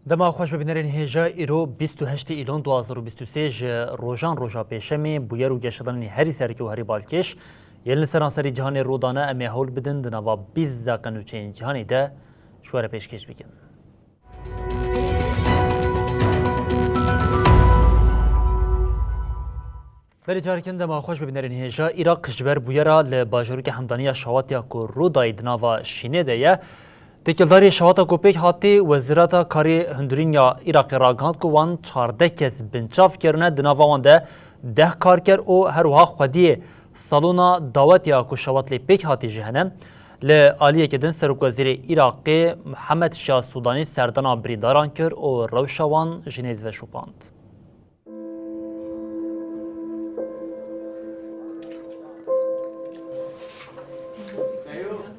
دما خوش ببینرین هجا ایرو 28 ایلون 2023 روزان روزا پیشمی بویر و گشتن هری سرکی و هری بالکش یلن سرانسری جهان رودانه امی هول بدن دنوا 20 دقیقه نوچین جهانی ده شواره پیشکش بکن. بله جارکن دما خوش ببینرین هجا ایرا قشبر بویرا لباجروک حمدانی شواتیا کو رودای دنوا شینه ده تکلداری شواتا کوپیک هاتی وزارت کاری هندرین یا عراق راگاند کو وان 14 کس بنچاف کرنه دناوان ده کار کر او هر وها خودی سالونا دعوت یا کو شوات لی پیک هاتی جهنم ل عالیه کدن سرک وزیر عراق محمد شاه سودانی سردان بریداران کر او روشوان جنیز و شوپاند.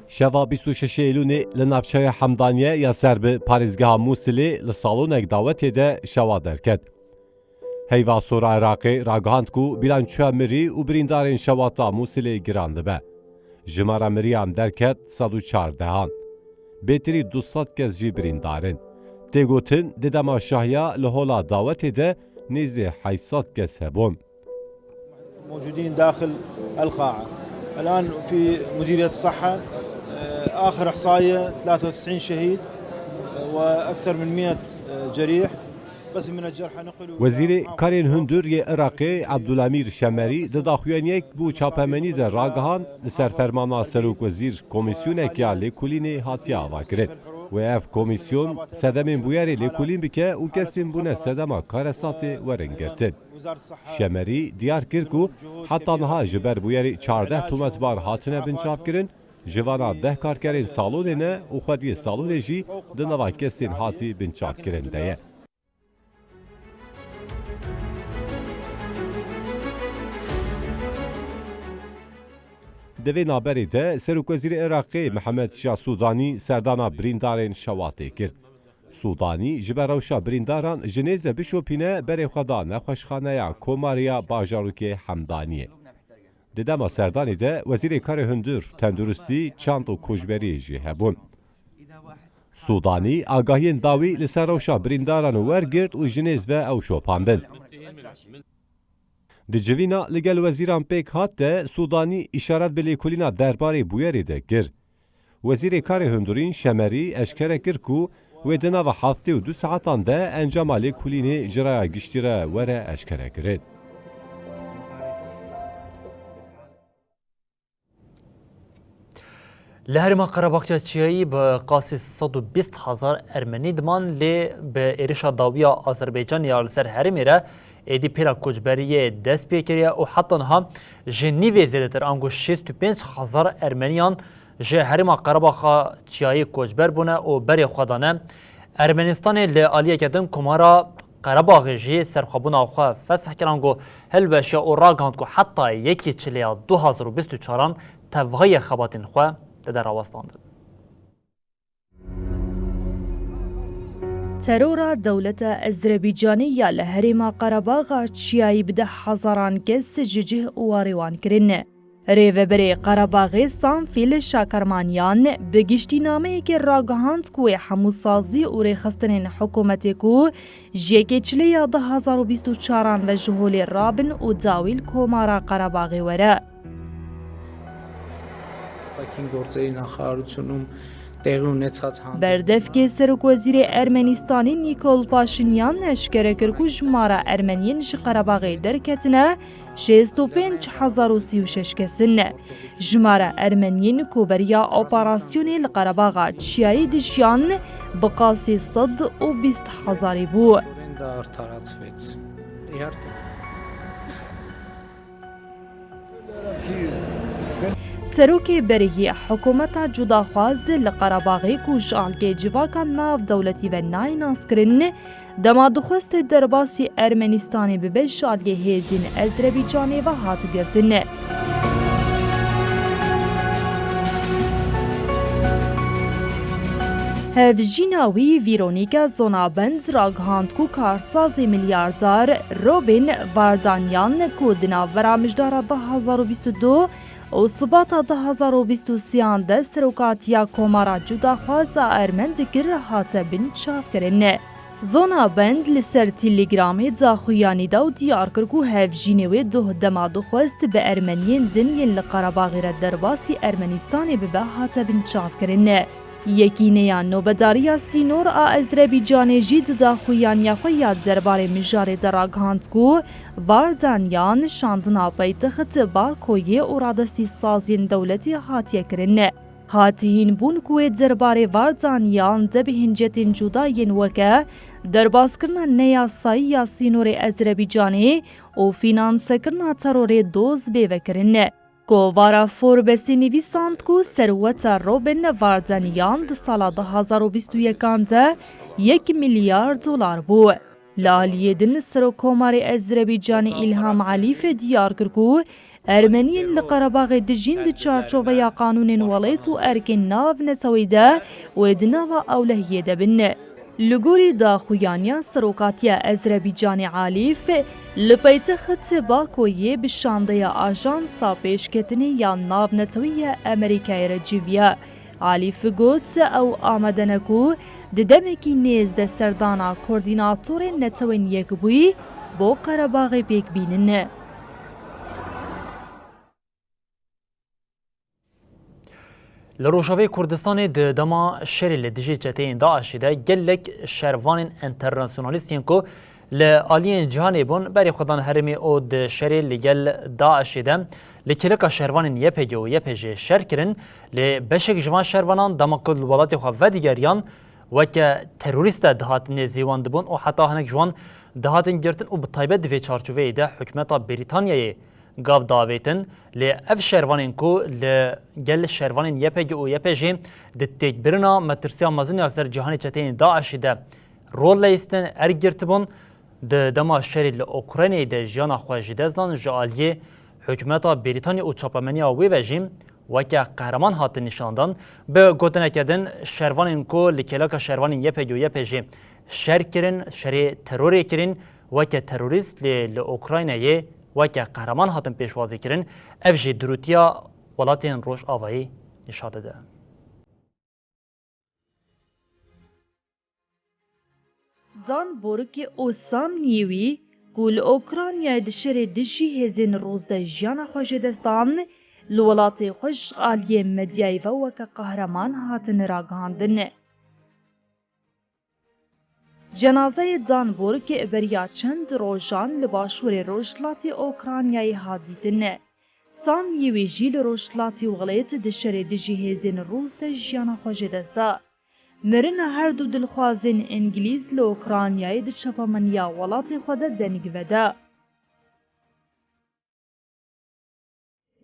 شوا 26 ایلونی لنافچه حمدانیه یا سرب پاریزگاه موسیلی لسالونک دعوتی ده شوا درکد. هیوا سورا عراقی راگهاند کو بیلانچوه مری و بریندارین شواتا موسیلی گرانده به. جمارا مریان درکد 114 هان. بهتری 200 کس جی بریندارین. تیگوتن ددما شاهیا لحولا دعوتی ده نیزی 800 کس هبون. موجودين داخل القاعة. الآن في مديرية الصحة آخر إحصائية 93 شهيد وأكثر من 100 جريح. بس من الجرحى نقلوا وزیر کارین هندوری عراقی عبدالامیر شمری دداخوانیک بو چاپمنی در راگهان لسر فرمانا سروک وزیر کمیسیونک یا لیکولین هاتیا واکرد. و اف کمیسیون سدمین بویاری لیکولین بکه و کسیم بونه سدما کارسات ورنگرتن. شمری دیار کرکو حتی نها جبر بویاری 14 تومت بار هاتنه بنچاف کرن جوانا 10 کارکرین سالونه و خودی سالونه جی دنوا کسین هاتی بنچاف کرن دیه. دوی نابری ده سروک وزیر عراقی محمد شاه سودانی سردانا بریندارین شواتی کرد. سودانی جبروشا برینداران جنیز و بشوپینه بری خدا نخوشخانه یا کوماریا باجاروک حمدانیه. ددما سردانی ده وزیر کار هندور تندرستی چاند و کجبری جی هبون. سودانی آگاهین داوی لسروشا برینداران ورگرد و جنیز و او شوپاندن. دجوینا لگل وزیران پیک هات ده سودانی اشارت به لیکولینا درباره بویری ده گر. وزیر کار هندورین شمری اشکره کر کو و دنا و هفته و 2 ساعتان ده انجام لیکولین جرای گشتیره وره اشکره کرد. لهرما قرباقچه چیایی به قاسی 120,000 ارمنی دمان لی به ایرشا داویا آذربایجان یا لسر هرمیره ایدی پیرا کجبریه دست پیکریه و حتی نها جنیوی زیده تر انگو 65,000 ارمنیان جه هرما قرباقا چیایی کجبر بونه و بری خودانه ارمنستان لی آلیه کدن کمارا قرباقی جی سرخوابون آخوا فسح کرانگو هلوشیا و راگاند که حتی یکی چلیا 2024 تفغی خباتین خواه در آواستاندن. ترورا دولت أذربيجاني يا لهرما قرباغ تشياي بده حزاران كس ججه واريوان كرن. ريو بري قرباغي سان فيل شاكرمانيان بگشتي نامه که راگهاند کوی حموسازی و ریخستنین حکومتی کو جیکی چلی 2024 و جهول رابن و داویل کومارا قرباغی وره. بردف که سرک وزیر ارمنستانی نیکول پاشینیان اشکره کرکو جمارا ارمنیین قرباغی درکتنه 65,036 کسن. جمارا ارمنیین کوبریا اپراسیونی لقرباغا چیایی دشیان بقاسی 120,000 بو. سروک بری حکومت جداخواز لقرباغی کو جالگی جواکا ناف دولتی و نایناس کرن دما دخست درباسی ارمنستانی به جالگی هیزین آذربایجانی و هات گرتن. هفجیناوی ویرونیکا زونابند راگهاند کو کارسازی میلیاردار روبین واردانیان کو دناورا مجدار 2022 و ثبات 2023 ده سروکاتیا کومارا جداخواز ارمن دگر هات بن چاف کرن. زونا بند لسر تیلیگرامی داخویانی دا و دیار کرکو هفجینوی دوه دما دخواست به ارمنیین دنیل لقرباغی را درباسی ارمنستانی ببه حتا بنچاف کرنه. یکی نیان نوبداریا سینور آذربایجان جید داخویانی خویاد درباره مجاره دراغاند کو واردانیان شاندنا پایتخت باکوی و رادستی سازین دولتی هاتیه کرنه. هاتیین بون کوی درباره واردانیان ده به هنجتین جداین وکه درباس کرنا نیاسایی یا سینور آذربایجانی و فینانس کرنا ترور دوز بیوکرنه. کووارا فوربسی نویساند کو ثروت روبن واردانیان ده سال 2021 ده 1 میلیارد دلار بو. لالیه دن سروکومار آذربایجانی الهام علیف دیار کرکو ارمنیین لقرباغ دجین ده چارچوبه یا قانون ولایت و ارکن ناو نتویده و دناوا اولهیه ده بنه. لگوری داخویانیا سروکاتیا آذربایجان عالیف لپایتخت باکویه بشانده آژانسا پیشکتنی یا ناو نتویه امریکای رجیویه. عالیف گوت او آمدنکو ددمکی نیز ده سردانا کوردیناتور نتوین یک بوی بو قرباغ پیک بیننه. لروجاوی کردستان د دما شری لدیجی چتین داعشی ده گلک شروان انترناسیونالیستین کو لآلین جهانی بون بری خودان هرمی او د شری لگل داعشی ده لکلکا شروان یپگی و یپجی شر کرن لبشک جوان شروانان دما کل ولات خو و دیگریان وکه تروریست دهاتن زیوان دبون و حتی هنک جوان دهاتن گرتن و بطایبه دوی چارچوه ده حکمتا بریتانیای گاو داویتن لی اف شروانین کو لگل شروانین یپگی و یپجی ده تکبرنا مترسیا مزنی اثر جهانی چتین داعشی ده رول لیستن ارگرتبون ده دما شری لأوکراینی ده جیانا خواهجی دزدان جالیه حکمتا بریتانیا و چاپمنیا وی وجیم وکه قهرمان هات نشاندان به گوتنه کردن شروانین کو لکلاک شروانین یپگی و یپجی شر کرن شری تروری کرن وکه تروریست لأوکراینی وکه قهرمان هاتن پیشوازی کرن افجی دروتیا ولاتین روش آوایی نشاده ده. زان بورک اوسام نیوی گل اوکراینای دشری دشی هزین روز ده جانا خوش دستان لولاتی خوش آلیه مدیای و وکه قهرمان هاتن راگاندن. جنازه دانبورگ بریا چند روزان لباشور روشلاتی اوکراینای هادیدن. سام یویجی لروشلاتی وغلیت دشری دجیهزین روز ده جانا خوش دستا. مرن هر دو دلخوازین انگلیز لوکراینای ده چپامنیا ولاتی خود دنگ وده.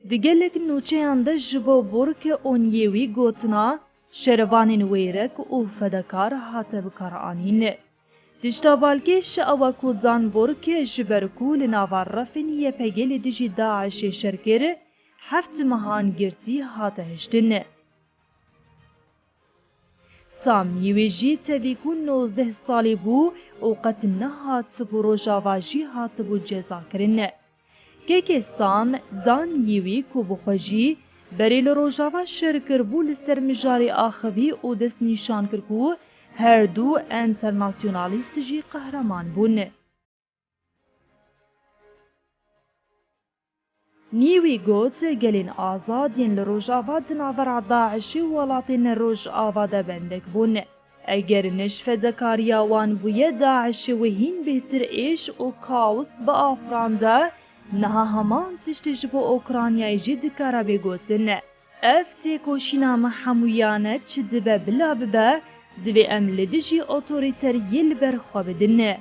دیگلک نوچه انده جبو بورک اون یوی گوتنا شروانین ویرک و فدکار هاته بکار آنین. دشتابالکه شعوا کودزان بورک جبرکو لناوار رفین یپگل دیجی داعش شرکر هفت مهان گرتی هاته هشتن. سام یویجی تبیکون 19 سالی بو اوقت نهات بو روژاواجی هات بو جزا کرن. که سام دان یوی کو بخوجی بریل روژاوا شرکر بو لسر مجاری آخوی او دست نیشان کرکو هر دو انترناسیونالیست جی قهرمان بون. نیوی گوت گلین آزادین لروژاوا دناور داعشی ولاتین روژ آواده بندک بون. اگر نش فدکاریا وان بوی داعشی و هین بهتر ایش و کاوس با آفرانده نها همان تشتش با اوکراینای جی دکارا بگوتن. افتی کوشینا محمویانه چه دبه بلا ببه دوی املدجی اوتوریتر یل برخوا بدنه.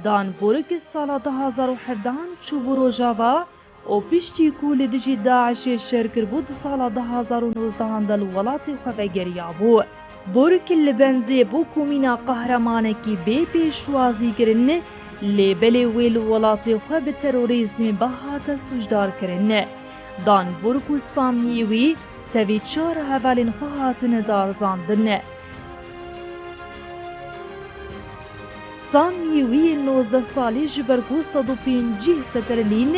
دانبورگ سال 2017 چوبو روژاوا او پیشتی کو لدجی داعش شرکر بود سال 2019 دل ولاتی خوگریا بو. بورک لبنزی بو کومینا قهرمانکی بی پیشوازی کرنه لیبلی ویل ولاتی خو به تروریسم بهات سوجدار کرنه. دانبورگ و سامیوی توی 4 هوالین خواهاتن دارزاندنه. سامیوی 19 سالی جبرگو 150 سترلین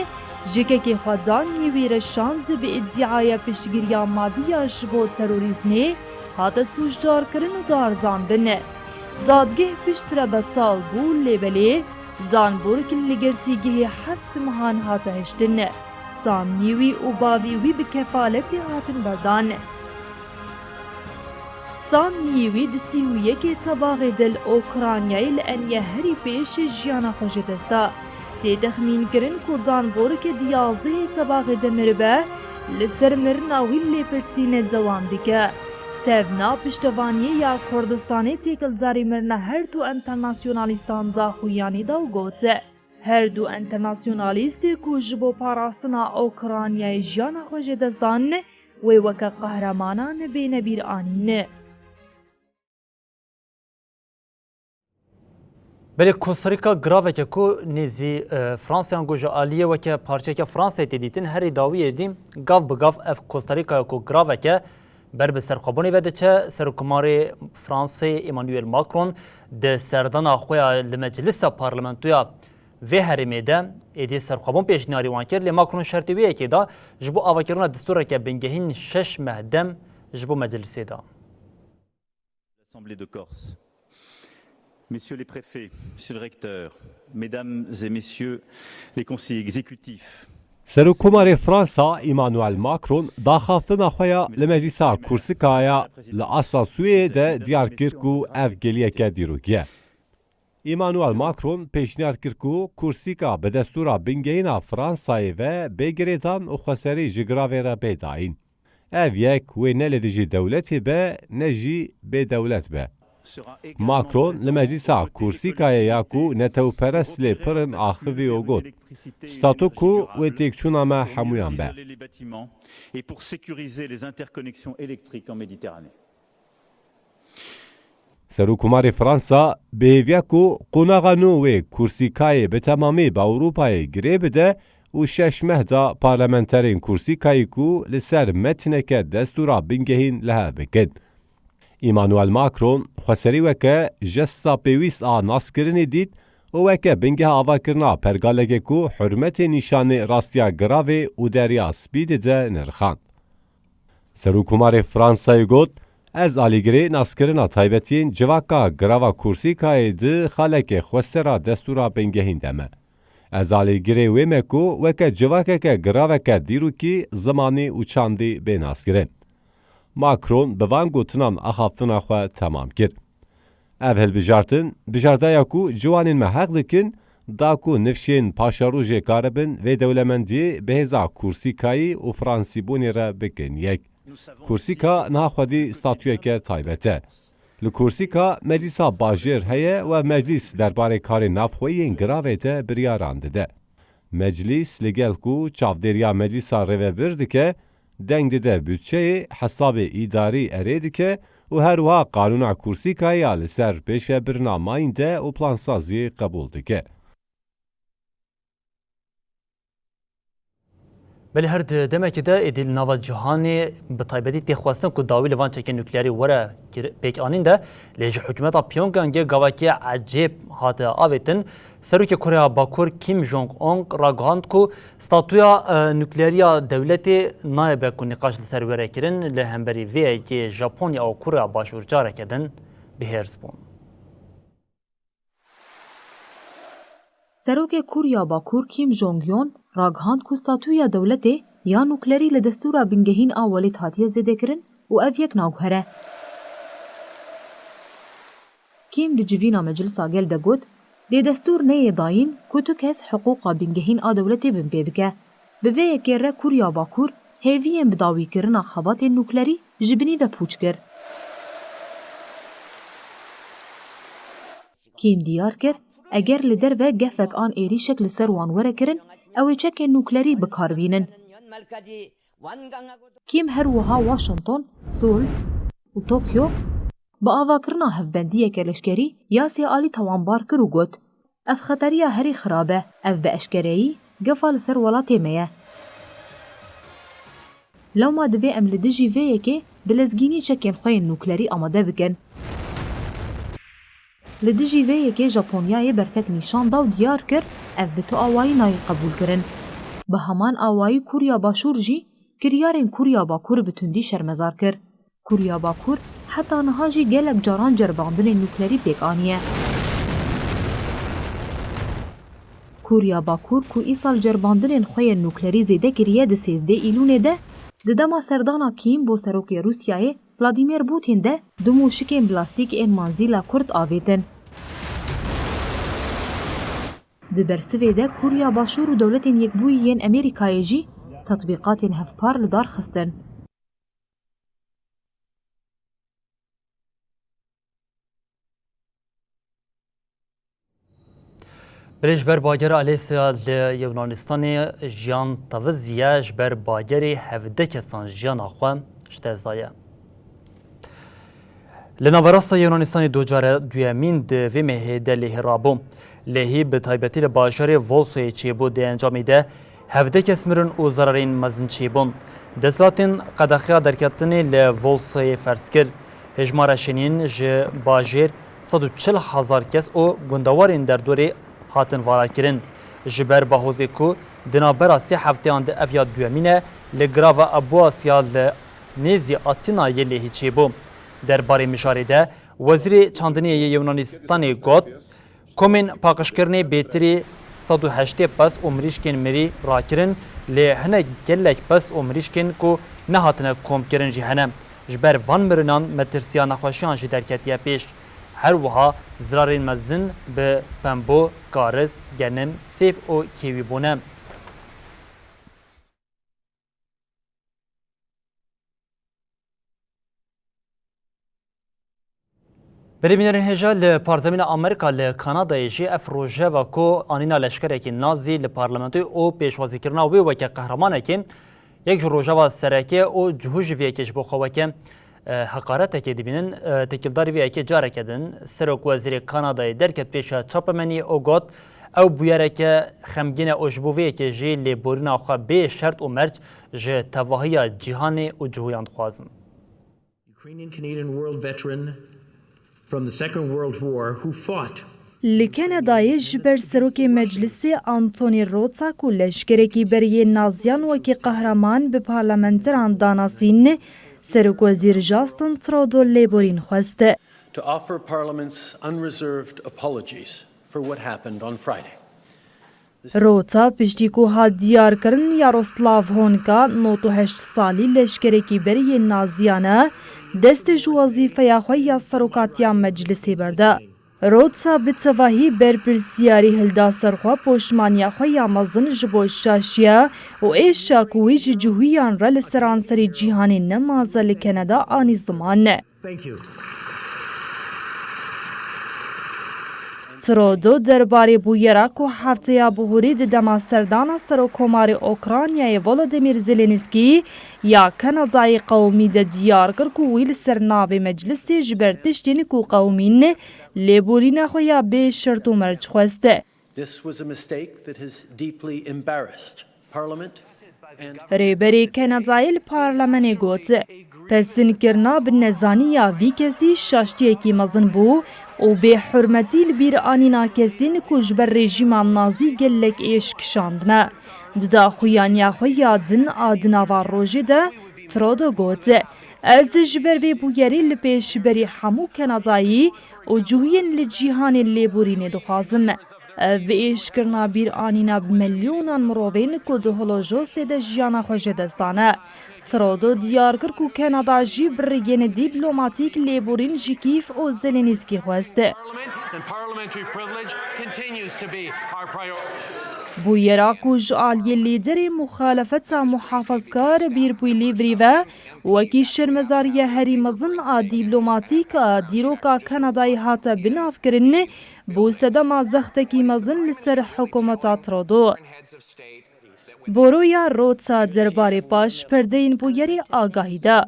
جککی خودان نیویر شاند به ادعای پشتگیری مادی جبو تروریسمی هات سوشدار کرن و دارزاندن. دادگه پشتره بطال بو لیبلی زانبور کل لگرتیگه هفت مهان هات هشتن. سام نیوی و باوی وی بکفالتی هاتن بردان. سام نیوی دسی و یکی طباق دل اوکرانیای لانیه هری پیش جیانا خوش دستا. تی تخمین کرن که زانبور که 11 طباق دمربه لسر مرناوی لی پرسین دوام دیگه. تevna piştevaniye ya Kurdistanê têkilzarî mirina her du internasyonalîstan daxuyanî da gote. Her du internasyonalîstê ku ji bo parastina Ukraynayê jiyana xwe jê destdanine wê weke qehremanan bênebîr anîne. Belê Kostarîka giraveke ku nêzî Fransayan goja aliyê weke parçeke Fransayê tê dîtin herî dawiyê dîm gav bi gav ev Kostarîkaya ku giraveke ber bi serxwebûnê ve diçe Serokkomarê Fransayê Emmanuel Macron di serdana xwe ya li meclisa parlamentoya vê herêmê de êdî serxwebûn pêşniyarî wan kir lê Macron şertê wê yekê da ji bo avakirina distûreke bingehîn 6 mehdem ji bo meclisê da. L'Assemblée de Corse. Messieurs les préfets, Monsieur le recteur, Mesdames et Messieurs les conseillers exécutifs, Serokkomarê Fransa Emmanuel Macron daxaftina xwe ya li meclîsa Kursikaya li Asla Sûyê de diyar kir ku ev geliyeke dîrokî ye. Emmanuel Macron pêşniyar kir ku Kursika bi destûra bingehîna Fransayê ve bêgirêdan û xweserî ji giravê re bêdayîn. Ev yek wê ne li dijî dewletê be ne jî bêdewlet be. Macron li meclîsa Kursikayê ya ku netewperest lê pirin axivî û got. Statu ku wê têkçûna me hemûyan be. et pour sécuriser les interconnexions électriques en Méditerranée. Serokkomarê Fransa bêhêviya ku qonaxa nû wê Kursikayê bi temamî bi Ewropayê girê bide û 6 meh da parlamenterên Kursikayê ku li ser metneke destûra bingehîn lihev bikin. Emmanuel Macron xweserî weke jesta pêwîst a naskirinê dît û weke bingeha avakirina pergalekê ku hurmetê nîşanê rastiya giravê û deriya spîdê de nirxand. Serokkomarê Fransayê got, ez alîgirê naskirina taybetiyên civaka girava Kursikayê di xalekê xwestera destûra bingehîn de me. Ez alîgirê wê me ku weke civakeke giraveke dîrokî zimanî û çandî bê naskirin. Macron bi van gotinan axaftina xwe temam kir. Ev hilbijartin, bijardaya ku ciwanên me heq dikin, da ku nifşên paşarojê karibin vê dewlemendiyê bihêza Kursikayî û Fransîbûnê re bikin yek. Kursika niha xwedî statûyeke taybet e. Li Kursika meclîsa bajêr heye we meclîs derbarê karê navxweyîn giravê de biryaran dide. Meclîs li gel ku çavdêriya meclîsa rêvebir dike, deng dide bütçeyê hesabê îdarî erê dike û her wiha qanûna Kursikayê ya li ser pêşvebirina mayîn de û plansaziyê qebûl dike. Belê her demekî de êdî li nava cîhanê bi taybetî têxwastin ku dawî li van çekên nuklerî were pêkanîn de lê ji hikûmeta Pyongyangê gavekî ecêb hate avêtin. Serokê Koreya Bakur Kim Jong-un ragihand ku statuya nukleeriya dewletê nabe ku nîqaş li ser were kirin li hemberî vê yekê Japonya û Koreya Başûr careke din bihêrs bûn. Serokê Kurya Bakur Kim Jong-un ragihand ku statuya dewletê ya nuklerî li destûra bingehîn a welêt hatiye zêdekirin û ev yek navguher e. Kim di civîna meclisa gel de got, dê destûr neyê dayîn ku tu kes hiqûqa bingehîn a dewletê bin pê bike. Bi vê yekê re Kurya Bakur hêviyên bi dawîkirina xebatên nuklerî ji binî ve pûç kir. Kim diyar kir, eger li derve gefek an êrîşek li ser wan were kirin, ew ê çekên nuklerî bikarbînin. Kim her wiha Washington, Seoul û Tokyo bi avakirina hevbendiyeke leşkerî yasê alî tawanbar kir û got, ev xeteriya herî xirab e, ev bi eşkereyî gefa li ser welatê me ye. Lewma divê em li dijî vê yekê bi lezgînî çekên xwe yên nuklerî amade bikin. Li dijî vê yekê Japonyayê bertek nîşan da û diyar kir ev bi tu awayî nayê qebûl kirin. به همان آوایی کوریا باشور جی کریارین کوریا باکور بتوندی شرمزار کر. کوریا باکور حتی نها جی گلک جاران جرباندن نوکلری پیک آنیه. کوریا باکور کو ایسال جرباندن خوی نوکلری زیده کریه ده 13 ایلونه ده دما سردانا کیم بو سروکی روسیای ولادیمیر پوتین ده دو موشکین پلاستیک این منزیلا کرد آویدن. ده برسوی ده کوریا باشور و دولتین یک بویین امریکای جی تطبیقات هفپار لدار خستن. برش بر باگر آلیسیا یونانستان جیان توزیش بر باگری 17 کسان جیان آخوام شتازدایه. لنوراست یونانستان دوجار دویمین دوی مهده لیه رابو. لیهی به تایبتی لباجر ولسوی چیبو ده انجامی ده 17 کس مرن او ضررین مزن چیبون. دستلاتین قدخیا درکتنی لولسوی فرسکر. هجمار شنین ج باجر 140,000 کس او گندوارین در دوری هاتن وارا کرن. جبر باهوزی کو دنابرا 3 هفتهان ده افیاد دویمینه لگراو ابواسیا لنیزی آتینا یلیهی چیبو. در باره مشاره ده وزیر چاندنی یونانستانی گوت کومین پاکشکرنی بیتری 108 پس عمریشکن مری راکرن لهنه گلک پس عمریشکن کو نهاتنه کوم کرن جهنم جبر وان مرنان مترسیا نخوشیان جی درکتیه پیش هر وها زرارین مزن به پنبو، کارس، گنم، سیف و کیوی بونه. بريمينرين هجا لبارزمين أمريكا لكندا يجي أفروجا وكو آنينا لشكرك نازي لبارلمانتوي أو بيشوازي كرنا وي وكا قهرمانكي يك روجا وسركي أو جهوج فيكيش بوخوكي حقارتك دبينن تكيلداري فيكي جاركدن سرك وزير كندا دركت بيشا تشابماني أو غوت أو بيارك خمجين أو جبوفيكي جي لبورنا خوا بي شرط ومرج جي تواهيا جيهاني و جهويان خوازن. Ukrainian Canadian world veteran from the Second World War who fought. لكندا جبر سروكي مجلسي أنتوني روتسا كو لشكركي بريه نازيان وكي قهرمان ببارلمنتران داناسين سروك وزير جاستن ترودو ليبورين خوست. To offer Parliament's unreserved apologies for what happened on Friday. روتا پشتی کو ها دیار کرن یاروسلاف هونکا 98 سالی لشکرکی بری نازیانه دست جو وظیفه یا خوی یا سروکاتیا مجلسی برده. روتا بتواهی برپرسیاری هلدا سرخوا پوشمانیا خوی یا مزن جبو شاشیه و ایش شاکوی جهویان را لسرانسری جیهانی نمازه لکندا آنی زمان. ترودو درباره بویرا کو هفته بهوری دما سردانا سروکوماری اوکراینای ولادیمیر زلنسکی یا کانادای قومی د دیار کر کو ویل سرناو مجلسی جبرتشتین کو قومین لیبورینا خویا به شرط مرج خواسته. This was a mistake that has deeply embarrassed Parliament and ریبری کانادای پارلمان گوت پسین کرنا بنزانی یا وی کسی شاشتی کی مزن بو و به حرمتی لبیر آنینا کسین کجبر رژیم نازی گلک ایش کشاندنه. ددا خویانیا خویا دن آدنا و روژه ده ترودو گوت از جبر وی بویری لپیش بری همو کانادایی و جوهین لجیهان لیبورین دخوازم. و ایش کرنا بیر آنینا بملیونان مروین کد هلوجوست ده جیانا خوش دستانه. ترودو دیار کر کو کانادا جی برگین دیپلماتیک لیبورین جیکیف و زلنسکی خواسته. بویرا کو جعالی لیدر مخالفت محافظکار بیر بوی لیوری و وکی شرمزاری هری مزن آ دیپلماتیک دیروکا کانادای هاتا بناف کرن بو سدما زختکی مزن لسر حکومتا ترودو. برویا روتسا درباره پاش پردین بویری آگاهی ده.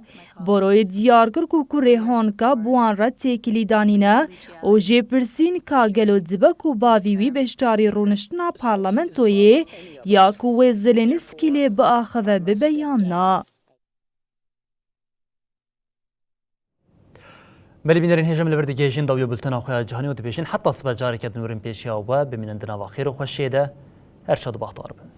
بروی دیارگر کو ریحان کا بوان را تکیلی دانینه و جه پرسین کا گلو دبه کو باویوی بشتاری رونشتنا پارلمنتوی یا کو زلنسکی لی با آخوه ببیاننا. ملی بینرین هجم لورد گیجین داویو بلتنا خواه جهانی و دبیشین حتی صبح جاری کدن ورین پیشیا و بمینندنا و خیر و خوشیده ارشاد و بختار بن.